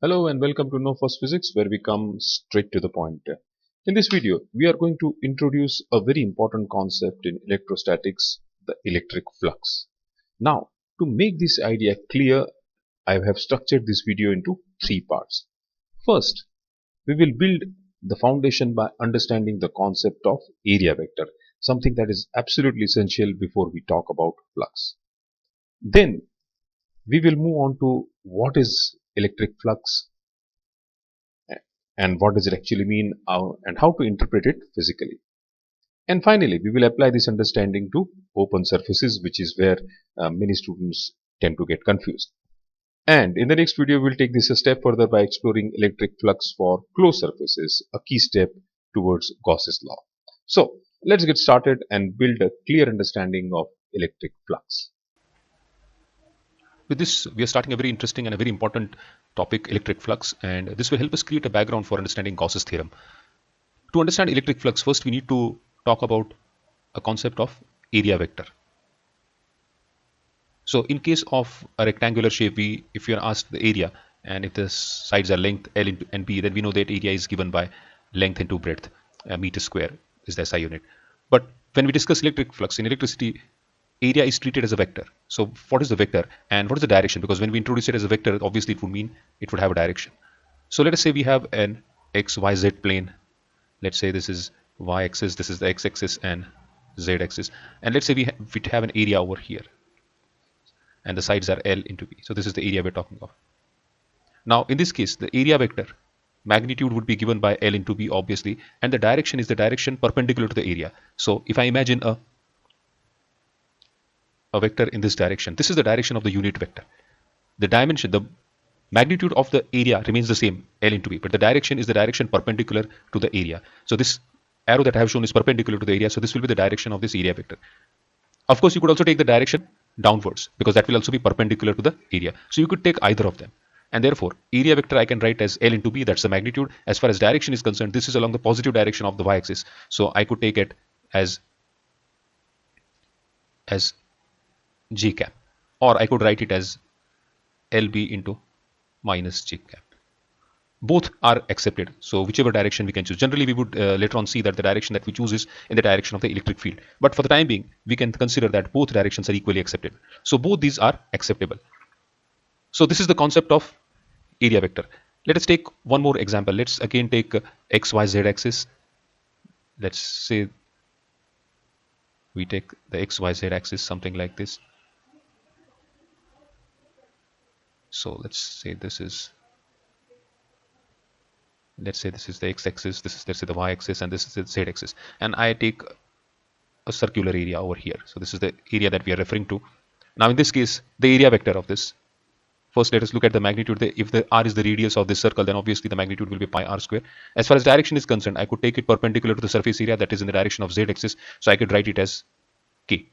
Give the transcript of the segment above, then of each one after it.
Hello and welcome to No First Physics, where we come straight to the point. In this video, we are going to introduce a very important concept in electrostatics, the electric flux. Now, to make this idea clear, I have structured this video into three parts. First, we will build the foundation by understanding the concept of area vector, something that is absolutely essential before we talk about flux. Then, we will move on to what is electric flux and what does it actually mean and how to interpret it physically. And finally, we will apply this understanding to open surfaces, which is where many students tend to get confused. And in the next video, we'll take this a step further by exploring electric flux for closed surfaces, a key step towards Gauss's law. So let's get started and build a clear understanding of electric flux. With this, we are starting a very interesting and a very important topic, electric flux, and this will help us create a background for understanding Gauss's theorem. To understand electric flux, first we need to talk about a concept of area vector. So in case of a rectangular shape, if you are asked the area, and if the sides are length L into and B, then we know that area is given by length into breadth, meter square is the SI unit. But when we discuss electric flux in electricity, area is treated as a vector. So what is the vector and what is the direction? Because when we introduce it as a vector, obviously it would mean it would have a direction. So let us say we have an XYZ plane. Let's say this is Y axis, this is the X axis and Z axis. And let's say we have an area over here. And the sides are L into B. So this is the area we're talking of. Now in this case, the area vector magnitude would be given by L into B, obviously. And the direction is the direction perpendicular to the area. So if I imagine a vector in this direction, this is the direction of the unit vector. The dimension, the magnitude of the area remains the same, L into B, but the direction is the direction perpendicular to the area. So this arrow that I have shown is perpendicular to the area, so this will be the direction of this area vector. Of course, you could also take the direction downwards, because that will also be perpendicular to the area. So you could take either of them. And therefore, area vector I can write as L into B, that's the magnitude. As far as direction is concerned, this is along the positive direction of the y-axis. So I could take it as J cap, or I could write it as LB into minus J cap. Both are accepted, so whichever direction we can choose. Generally, we would later on see that the direction that we choose is in the direction of the electric field. But for the time being, we can consider that both directions are equally accepted. So both these are acceptable. So this is the concept of area vector. Let us take one more example. Let's again take X, Y, Z axis. Let's say we take the X, Y, Z axis, something like this. So let's say this is the x-axis, this is, let's say, the y-axis, and this is the z-axis, and I take a circular area over here. So this is the area that we are referring to. Now in this case, the area vector of this, first let us look at the magnitude. If the r is the radius of this circle, then obviously the magnitude will be pi r square. As far as direction is concerned, I could take it perpendicular to the surface area, that is in the direction of z-axis, so I could write it as k,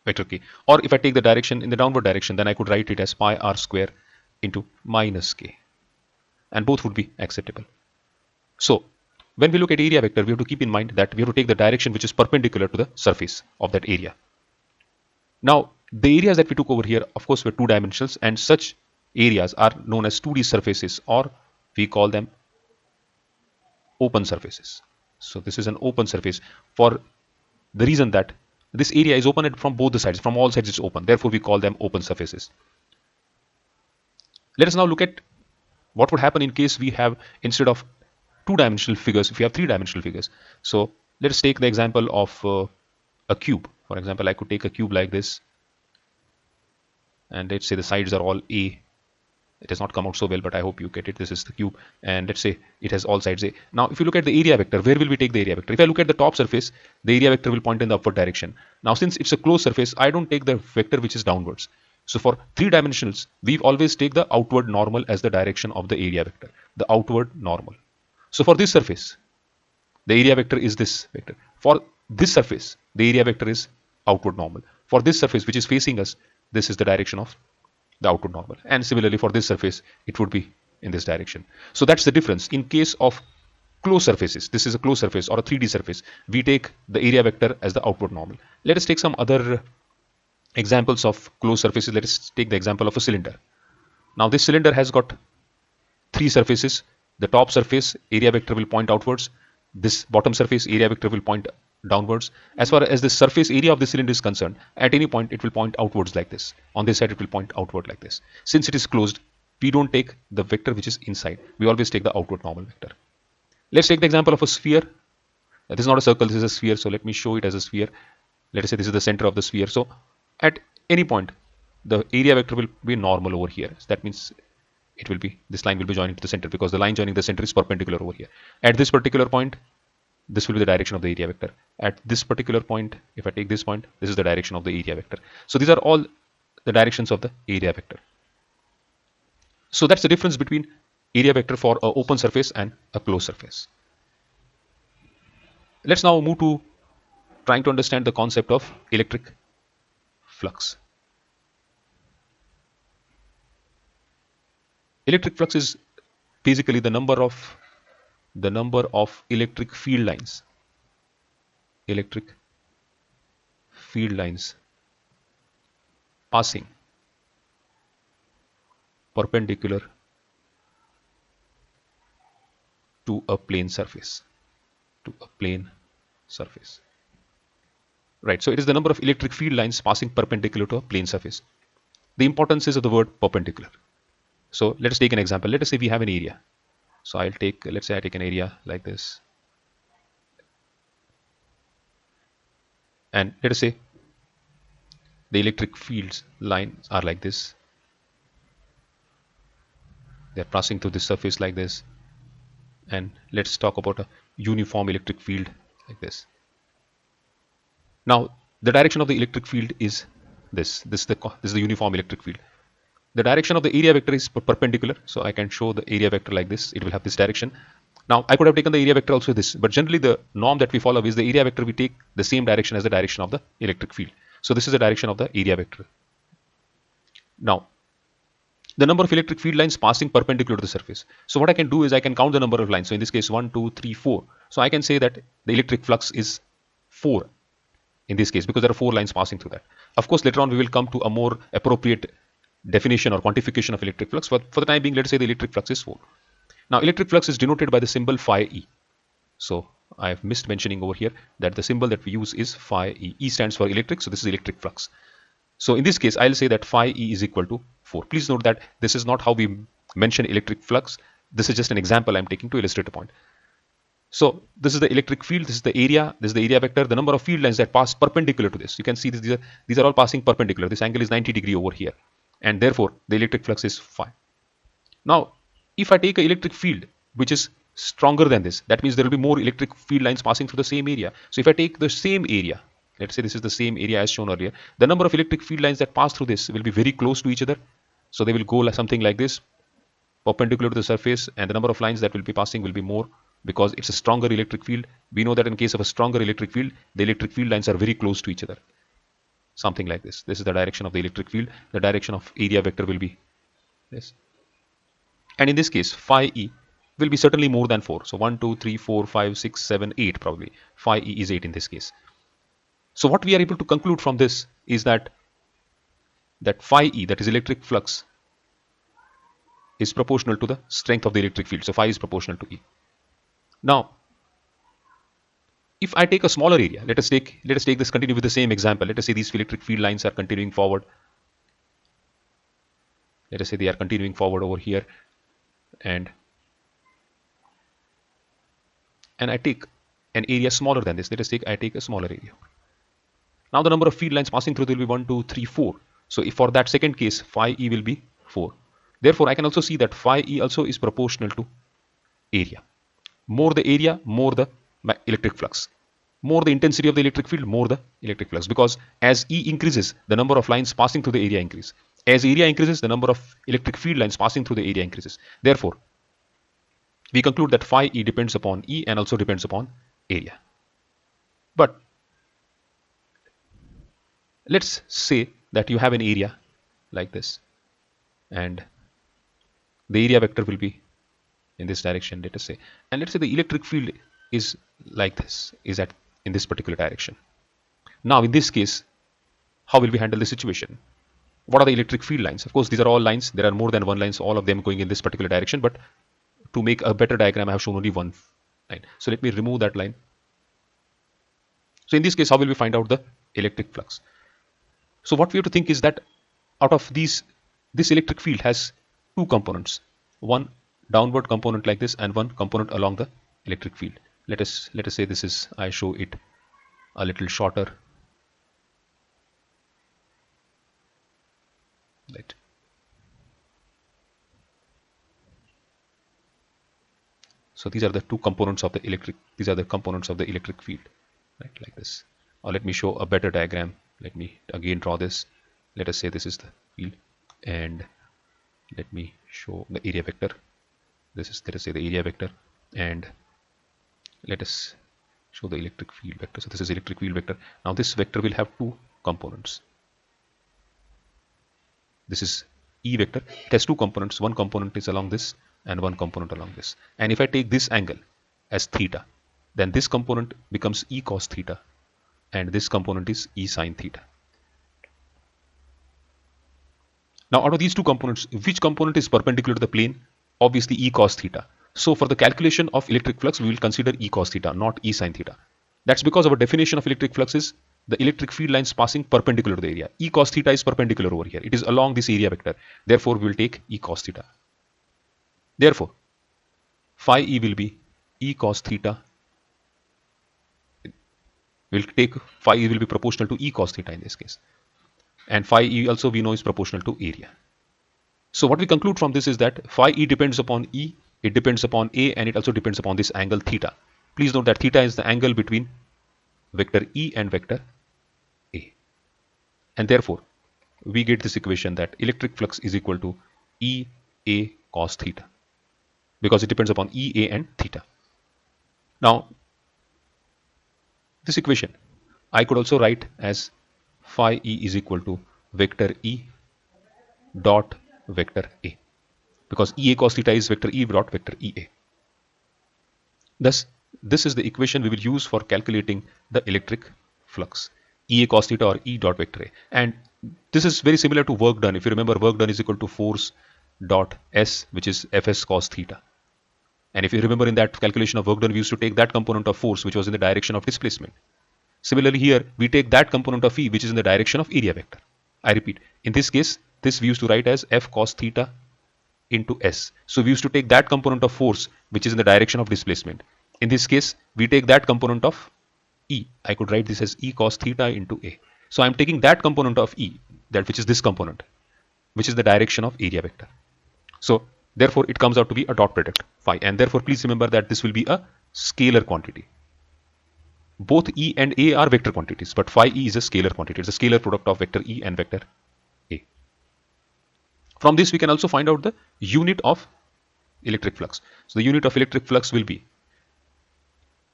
vector k. Or if I take the direction in the downward direction, then I could write it as pi r square into minus k, and both would be acceptable. So when we look at area vector, we have to keep in mind that we have to take the direction which is perpendicular to the surface of that area. Now the areas that we took over here, of course, were two dimensionals, and such areas are known as 2D surfaces, or we call them open surfaces. So this is an open surface for the reason that this area is open from both the sides, from all sides it's open, therefore we call them open surfaces. Let us now look at what would happen in case we have, instead of two-dimensional figures, if we have three-dimensional figures. So let us take the example of a cube. For example, I could take a cube like this, and let's say the sides are all A. It has not come out so well, but I hope you get it. This is the cube, and let's say it has all sides A. Now if you look at the area vector, where will we take the area vector? If I look at the top surface, the area vector will point in the upward direction. Now since it's a closed surface, I don't take the vector which is downwards. So for three dimensionals, we always take the outward normal as the direction of the area vector, the outward normal. So for this surface, the area vector is this vector. For this surface, the area vector is outward normal. For this surface which is facing us, this is the direction of the outward normal. And similarly for this surface, it would be in this direction. So that's the difference. In case of closed surfaces, this is a closed surface or a 3D surface, we take the area vector as the outward normal. Let us take some other examples of closed surfaces. Let us take the example of a cylinder. Now this cylinder has got three surfaces. The top surface area vector will point outwards. This bottom surface area vector will point downwards. As far as the surface area of the cylinder is concerned, at any point it will point outwards like this. On this side it will point outward like this. Since it is closed, we don't take the vector which is inside. We always take the outward normal vector. Let's take the example of a sphere. This is not a circle, this is a sphere. So let me show it as a sphere. Let us say this is the center of the sphere. So at any point, the area vector will be normal over here. So that means it will be, this line will be joining to the center because the line joining the center is perpendicular over here. At this particular point, this will be the direction of the area vector. At this particular point, if I take this point, this is the direction of the area vector. So these are all the directions of the area vector. So that's the difference between area vector for an open surface and a closed surface. Let's now move to trying to understand the concept of electric flux. Electric flux is basically the number of electric field lines passing perpendicular to a plane surface. Right, so it is the number of electric field lines passing perpendicular to a plane surface. The importance is of the word perpendicular. So let us take an example. Let us say we have an area. So let's say I take an area like this. And let us say the electric fields lines are like this. They are passing through this surface like this. And let's talk about a uniform electric field like this. Now the direction of the electric field is this. This is the uniform electric field. The direction of the area vector is perpendicular, so I can show the area vector like this. It will have this direction. Now I could have taken the area vector also this, but generally the norm that we follow is the area vector we take the same direction as the direction of the electric field. So this is the direction of the area vector. Now the number of electric field lines passing perpendicular to the surface. So what I can do is I can count the number of lines. So in this case 1, 2, 3, 4. So I can say that the electric flux is 4 in this case because there are 4 lines passing through that. Of course later on we will come to a more appropriate definition or quantification of electric flux. But for the time being, let's say the electric flux is 4. Now electric flux is denoted by the symbol phi e. So I have missed mentioning over here that the symbol that we use is phi e. E stands for electric, so this is electric flux. So in this case I'll say that phi e is equal to 4. Please note that this is not how we mention electric flux. This is just an example I'm taking to illustrate a point. So this is the electric field, this is the area, this is the area vector, the number of field lines that pass perpendicular to this. You can see these are all passing perpendicular. This angle is 90 degree over here, and therefore the electric flux is phi. Now if I take an electric field which is stronger than this, that means there will be more electric field lines passing through the same area. So if I take the same area, let's say this is the same area as shown earlier, the number of electric field lines that pass through this will be very close to each other. So they will go like something like this, perpendicular to the surface, and the number of lines that will be passing will be more because it's a stronger electric field. We know that in case of a stronger electric field, the electric field lines are very close to each other. Something like this. This is the direction of the electric field. The direction of area vector will be this. And in this case, phi e will be certainly more than 4. So 1, 2, 3, 4, 5, 6, 7, 8 probably. Phi e is 8 in this case. So what we are able to conclude from this is that phi e, that is electric flux, is proportional to the strength of the electric field. So phi is proportional to E. Now if I take a smaller area, let us take this, continue with the same example. Let us say these electric field lines are continuing forward. Let us say they are continuing forward over here, and I take an area smaller than this. Let us take, I take a smaller area. Now the number of field lines passing through will be 1, 2, 3, 4. So if for that second case, phi e will be 4. Therefore I can also see that phi e also is proportional to area. More the area, more the electric flux. More the intensity of the electric field, more the electric flux. Because as E increases, the number of lines passing through the area increase. As area increases, the number of electric field lines passing through the area increases. Therefore, we conclude that phi E depends upon E and also depends upon area. But let's say that you have an area like this, and the area vector will be in this direction, let us say, and let's say the electric field is like this, is in this particular direction. Now in this case, how will we handle the situation? What are the electric field lines? Of course, these are all lines. There are more than one lines, all of them going in this particular direction. But to make a better diagram, I have shown only one line. So let me remove that line. So in this case, how will we find out the electric flux? So what we have to think is that out of these, this electric field has two components, one downward component like this and one component along the electric field. Let us say this is, I show it a little shorter. Right. So these are the two components of the electric, these are the components of the electric field, right, like this. Or let me show a better diagram. Let me again draw this. Let us say this is the field, and let me show the area vector. This is, let us say, the area vector, and let us show the electric field vector. So this is electric field vector. Now this vector will have two components. This is E vector. It has two components. One component is along this and one component along this. And if I take this angle as theta, then this component becomes E cos theta and this component is E sin theta. Now out of these two components, which component is perpendicular to the plane? Obviously E cos theta. So for the calculation of electric flux, we will consider E cos theta, not E sin theta. That's because our definition of electric flux is the electric field lines passing perpendicular to the area. E cos theta is perpendicular over here. It is along this area vector. Therefore, we will take E cos theta. Therefore, phi E will be E cos theta. We'll take phi E will be proportional to E cos theta in this case. And phi E also we know is proportional to area. So what we conclude from this is that phi E depends upon E, it depends upon A, and it also depends upon this angle theta. Please note that theta is the angle between vector E and vector A. And therefore, we get this equation that electric flux is equal to E A cos theta, because it depends upon E, A and theta. Now, this equation I could also write as phi E is equal to vector E dot vector A, because E A cos theta is vector E dot vector E A. Thus, this is the equation we will use for calculating the electric flux, E A cos theta or E dot vector A. And this is very similar to work done. If you remember, work done is equal to force dot S, which is Fs cos theta. And if you remember, in that calculation of work done, we used to take that component of force which was in the direction of displacement. Similarly here, we take that component of E which is in the direction of area vector. I repeat, in this case, this we used to write as F cos theta into S. So we used to take that component of force which is in the direction of displacement. In this case, we take that component of E. I could write this as E cos theta into A. So I am taking that component of E, that which is this component, which is the direction of area vector. So therefore, it comes out to be a dot product phi, and therefore please remember that this will be a scalar quantity. Both E and A are vector quantities, but phi E is a scalar quantity. It's a scalar product of vector E and vector A. From this, we can also find out the unit of electric flux. So the unit of electric flux will be,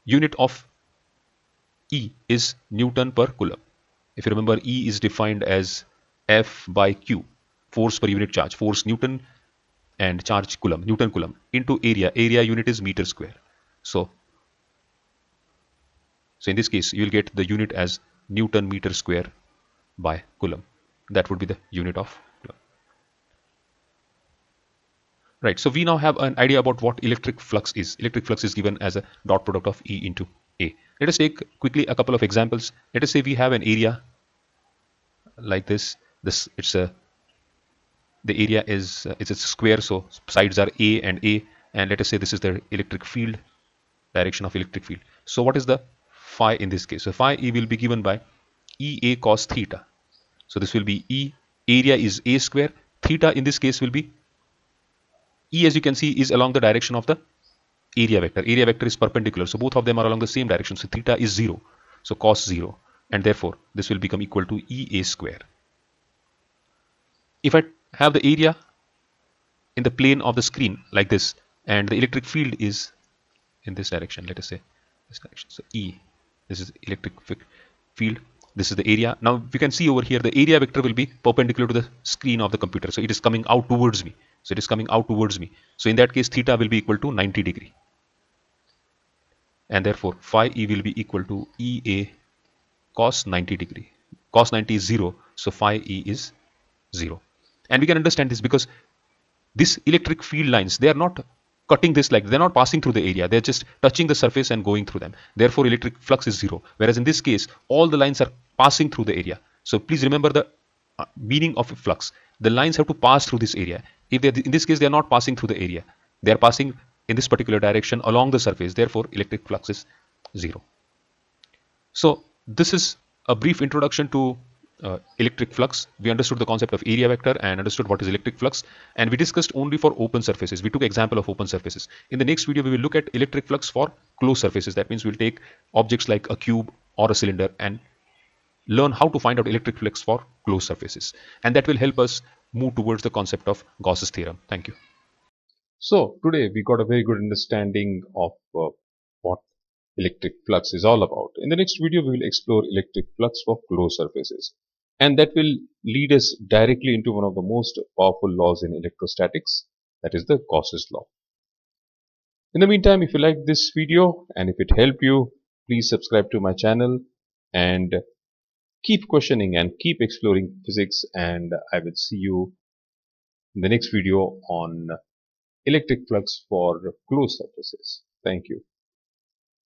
unit of E is Newton per Coulomb. If you remember, E is defined as F by Q, force per unit charge, force Newton and charge Coulomb, Newton Coulomb, into area. Area unit is meter square. So in this case, you will get the unit as Newton meter square by Coulomb. That would be the unit of Coulomb. Right. So we now have an idea about what electric flux is. Electric flux is given as a dot product of E into A. Let us take quickly a couple of examples. Let us say we have an area like this. The area is it's a square, so sides are A, and let us say this is the electric field, direction of electric field. So what is the phi in this case? So phi E will be given by E A cos theta. So this will be E, area is A square, theta in this case will be E, as you can see, is along the direction of the area vector. Area vector is perpendicular, so both of them are along the same direction. So theta is 0, so cos 0, and therefore this will become equal to E A square. If I have the area in the plane of the screen like this, and the electric field is in this direction, let us say this direction. So E, this is electric field, this is the area. Now we can see over here the area vector will be perpendicular to the screen of the computer, so it is coming out towards me. So it is coming out towards me. So in that case, theta will be equal to 90 degree. And therefore, phi E will be equal to E A cos 90 degree. Cos 90 is 0, so phi E is 0. And we can understand this because these electric field lines, they are not cutting this, like they're not passing through the area, they're just touching the surface and going through them. Therefore electric flux is 0, whereas in this case all the lines are passing through the area. So please remember the meaning of a flux. The lines have to pass through this area. If they, in this case, they are not passing through the area, they are passing in this particular direction along the surface. Therefore electric flux is 0. So this is a brief introduction to electric flux. We understood the concept of area vector and understood what is electric flux, and we discussed only for open surfaces. We took example of open surfaces. In the next video, we will look at electric flux for closed surfaces. That means we'll take objects like a cube or a cylinder and learn how to find out electric flux for closed surfaces, and that will help us move towards the concept of Gauss's theorem. Thank you. So today we got a very good understanding of what electric flux is all about. In the next video we will explore electric flux for closed surfaces, and that will lead us directly into one of the most powerful laws in electrostatics, that is the Gauss's law. In the meantime, if you like this video and if it helped you, please subscribe to my channel and keep questioning and keep exploring physics, and I will see you in the next video on electric flux for closed surfaces. Thank you.